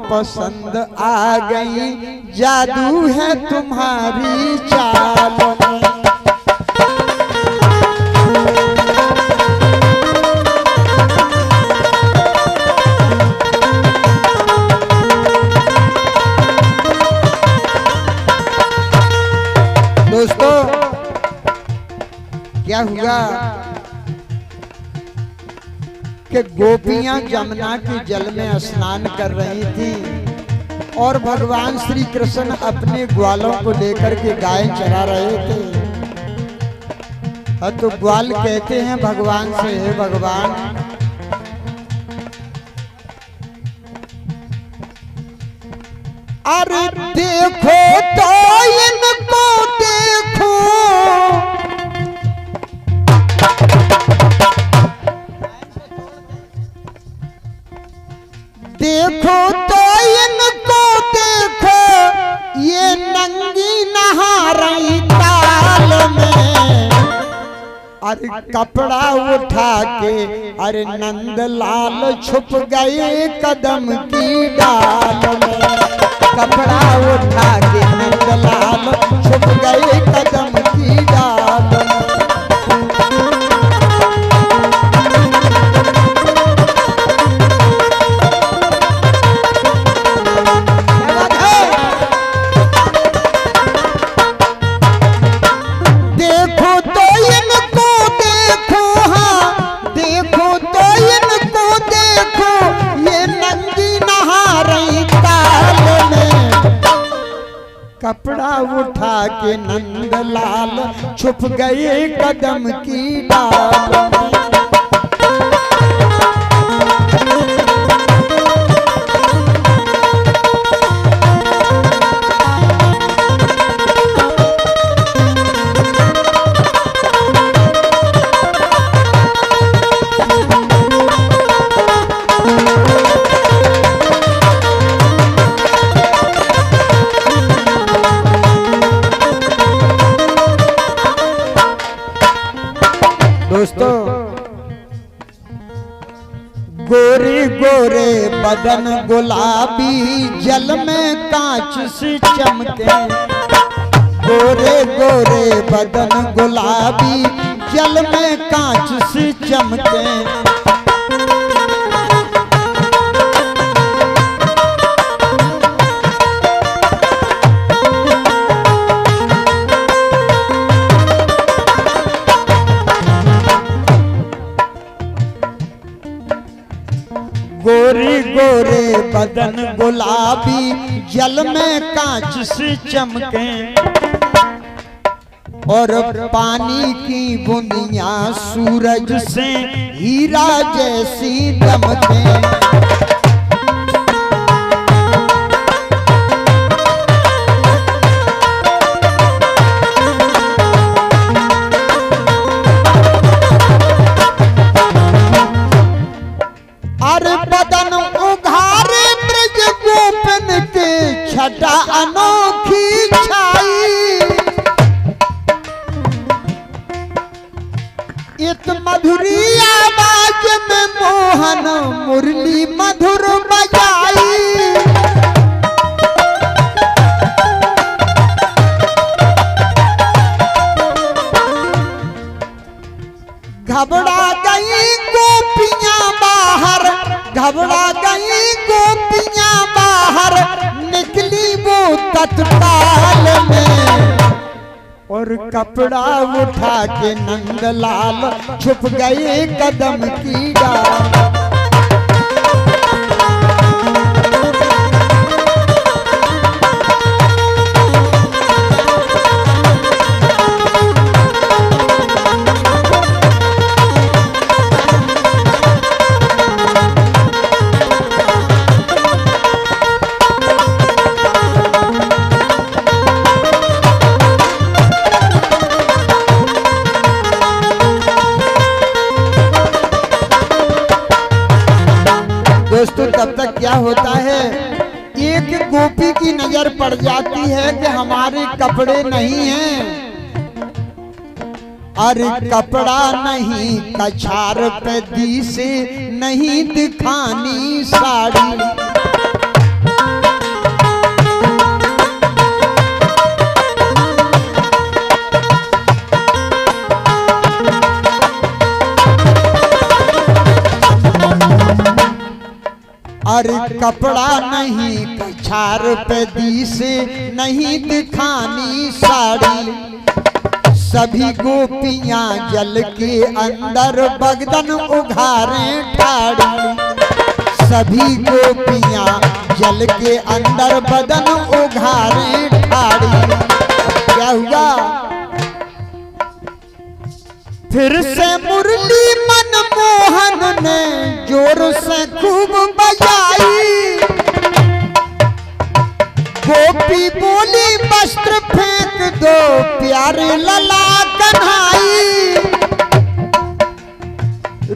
पसंद आ गई, जादू है तुम्हारी चाल में। दोस्तों क्या हुआ कि गोपियां जमुना के जल में स्नान कर रही थी और भगवान श्री कृष्ण अपने ग्वालों को लेकर के गाय चरा रहे थे। तो ग्वाल कहते हैं भगवान से, हे भगवान अरे देखो तो इनको देखो, देखो तो इनको देखो, ये नंगी नहा रही ताल में। अरे कपड़ा उठा के अरे नंदलाल छुप गए कदम की डाल में। कपड़ा उठा के नंदलाल छुप गए कदम की डाल में। कपड़ा उठा के नंदलाल छुप गए कदम की डाल में। दोस्तों गोरे गोरे बदन गुलाबी जल में कांच से चमके। गोरे गोरे बदन गुलाबी जल में कांच से चमके। गोरे गोरे बदन गुलाबी जल में कांच से चमके और पानी की बूंदियां सूरज से हीरा जैसी दमके। बदन उघारे ब्रज गोपन के छटा अनोखी छाई। इत मधुरी आवाज में मोहन मुरली मधुर बजाई। घबरा गई गोपियां बाहर, घबरा गई गोपियां बाहर, निकली वो तत्काल में और कपड़ा उठा के नंदलाल छुप गए कदम की डाल। दोस्तों तब तक क्या होता है, एक गोपी की नजर पड़ जाती है कि हमारे कपड़े नहीं हैं। अरे कपड़ा नहीं कछार पे दी से नहीं दिखानी साड़ी। अरे कपड़ा नहीं कछार पे दी से नहीं दिखानी साड़ी, सभी गोपियां जल के अंदर बगदन उघारे ठाड़ी, सभी गोपियां जल के अंदर बदन उघारे ठाड़ी। क्या हुआ? फिर से मुरली मनमोहन ने जोर से खूब बजाई, गोपी बोली वस्त्र फेंक दो प्यारे लला कन्हाई,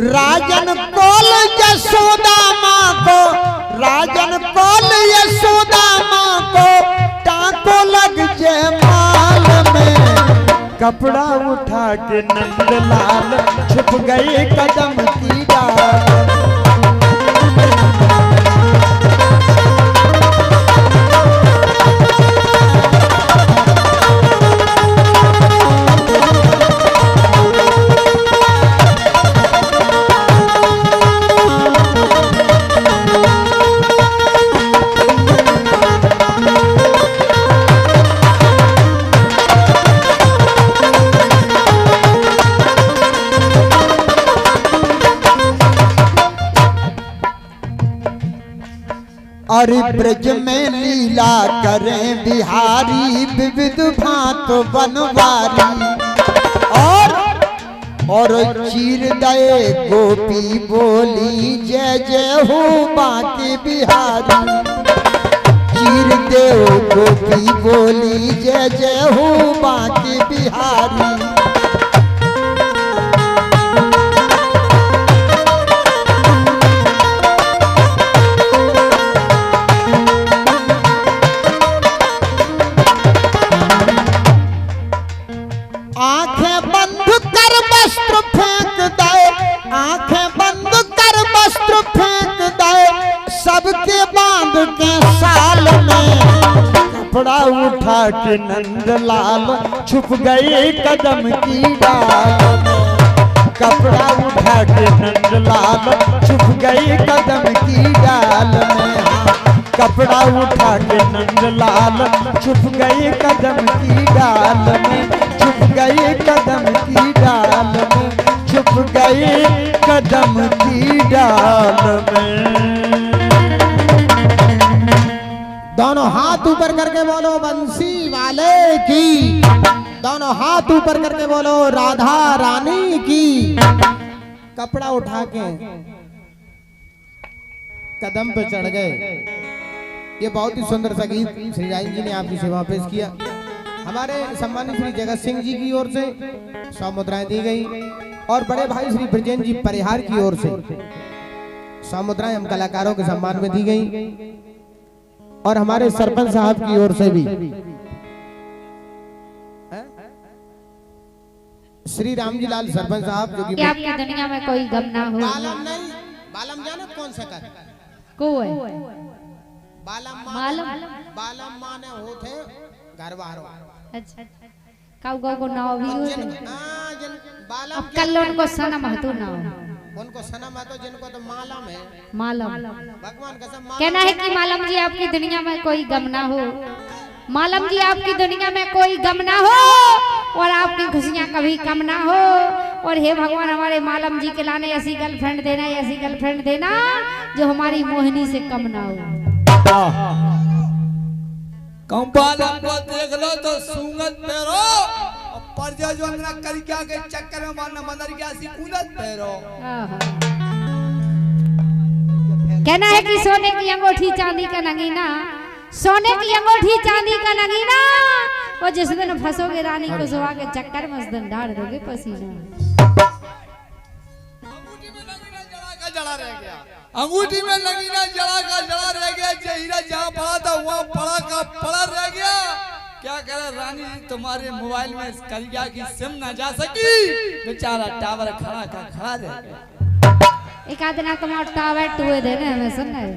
राजन कौल यशोदा माँ को, राजन कौल यशोदा माँ को टांको लग जाए माल में, कपड़ा उठा के नंदलाल छुप गए कदम की डाल। अरे ब्रज में लीला करें बिहारी विविध भांत बनवारी, और चीर दे गोपी बोली जय जय हो बांके बिहारी, चीर दे गोपी बोली जय जय हो बांके बिहारी। आंखें बंद कर वस्त्र फेंक दे, आंखें बंद कर वस्त्र फेंक दे, सबके बांध के साल में, कपड़ा उठा के नंदलाल छुप गए कदम की डाल में, कपड़ा उठा के नंदलाल छुप गए कदम की डाल में, कपड़ा उठा के नंदलाल छुप गए कदम की डाल में, छुप गए कदम की डाल में, छुप गए कदम की डाल में। दोनों हाथ ऊपर करके बोलो बंसी वाले की, दोनों हाथ ऊपर करके बोलो राधा रानी की। कपड़ा उठा के कदम पे चढ़ गए। ये बहुत ही सुंदर सा गीत श्री राय जी ने आपकी सेवा पेश किया। हमारे सम्मानित श्री जगत सिंह जी की ओर से 100 मुद्राएं दी गई और बड़े भाई श्री ब्रजेंद्र जी परिहार की ओर से 100 मुद्राएं हम कलाकारों के सम्मान में दी गई और हमारे सरपंच साहब की ओर से भी श्री रामजी लाल सरपंच साहब जो कि आपकी दुनिया में कोई गम ना हो। बालम नहीं, बालम जाने कौन सा कर कोई बालम बालम माने होते घर बाहर। अच्छा काऊ गाँव को नाव भी होते बालम अब कल उनको सनम हतू ना उनको सनम है तो जिनको तो मालम है। मालम भगवान कसम कहना है कि मालम जी आपकी दुनिया में कोई गम ना हो, मालम जी आपकी दुनिया में कोई गम ना हो और आपकी खुशियां कभी कम ना हो। और हे भगवान हमारे मालम जी के लाने ऐसी गर्लफ्रेंड देना, ऐसी गर्लफ्रेंड देना जो हमारी मोहिनी से कम ना हो। बालम को देख लो तो सूंगत पैरो और परजा जो अंगना कर क्या के चक्कर में मारना मंदर क्या सी कूदत पैरो। कहना है कि सोने की अंगूठी चांदी का नगीना, सोने की अंगूठी चांदी का नगीना, वो जिस दिन फंसोगे रानी को सुहा के चक्कर में उस दिन ढाड़ दोगे पसीना। अंगूठी में नगीना जड़ा रह गया, अंगूठी में नगीना जड़ा का जड़ा रह गया, जहीरा जहाँ पड़ा था वहाँ पड़ा का पड़ा रह गया। क्या करे रानी तुम्हारे मोबाइल में करिया की सिम ना जा सकी, बेचारा टावर खड़ा का खड़ा रह गया। एक आध ना तुम्हारा टावर टूए देने हमें सुनना है।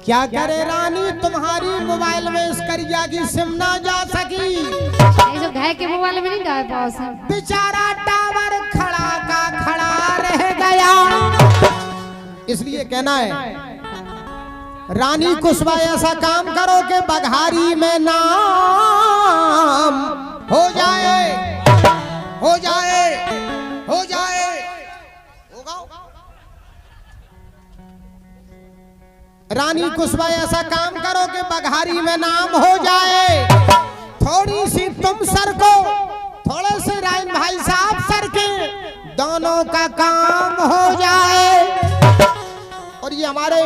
क्या करे रानी तुम्हारी मोबाइल में इस करिया की सिम ना जा सकी, ये जो घर के मोबाइल में नहीं डाल पाओ सब, बेचारा टावर खड़ा का खड़ा रह गया। इसलिए कहना है रानी कुशवा ऐसा काम करो कि बघारी में नाम हो जाए, हो जाए, हो जाए, होगा। रानी कुशवा ऐसा काम करो कि बघारी में नाम हो जाए। थोड़ी सी तुम सर को, थोड़े से राइन भाई साहब सर के, दोनों का काम हो जाए। और ये हमारे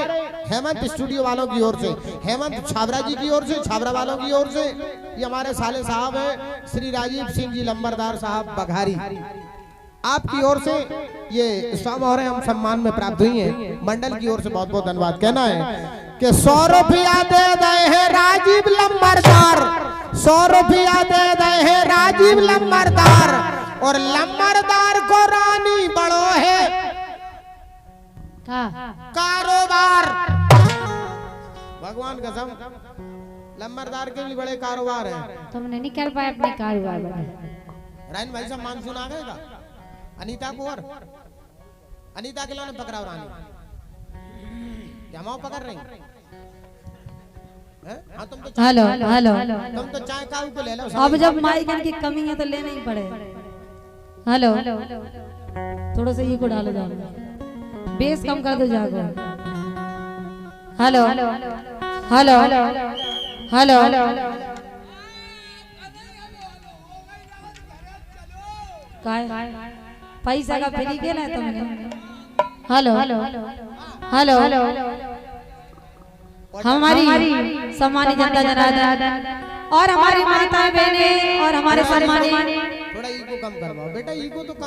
हेमंत स्टूडियो वालों की ओर से, हेमंत छाबरा जी की ओर से, छाबरा वालों की ओर से, ये हमारे साले साहब है श्री राजीव सिंह जी लंबरदार साहब बघारी, आपकी ओर से ये 100 मोहरें हम सम्मान में प्राप्त हुई हैं। मंडल की ओर से बहुत बहुत धन्यवाद। कहना है कि 100 रुपया दे दे है राजीव लंबरदार, 100 रुपया दे दे है राजीव लंबरदार, और लंबरदार को रानी बड़ो है कारोबार। भगवान कसम लंबरदार के भी बड़े कारोबार हैं। तुमने नहीं कर पाए अपने कारोबार में। रानी भाई साहब मानसून आ गएगा। अनीता कुंवर, अनीता के लाने पकड़ाओ रानी, क्या माओ पकड़ रही हैं? हाँ तुम तो हेलो हेलो तुम तो चाय काऊ को ले लो। अब जब माइकन की कमी है तो लेना ही पड़े। हेलो थोड़ा सा ये को डालो, जाओ बेस कम कर दो, जागो। हेलो हेलो हेलो हेलो काय पैसा का फ्री के ना तुमने। हेलो हेलो हेलो हमारी सम्मानित जनता जनार्दन और हमारी माताएं बहनें और हमारे सम्मानित, थोड़ा ईगो कम करवाओ बेटा, ईगो तो कम।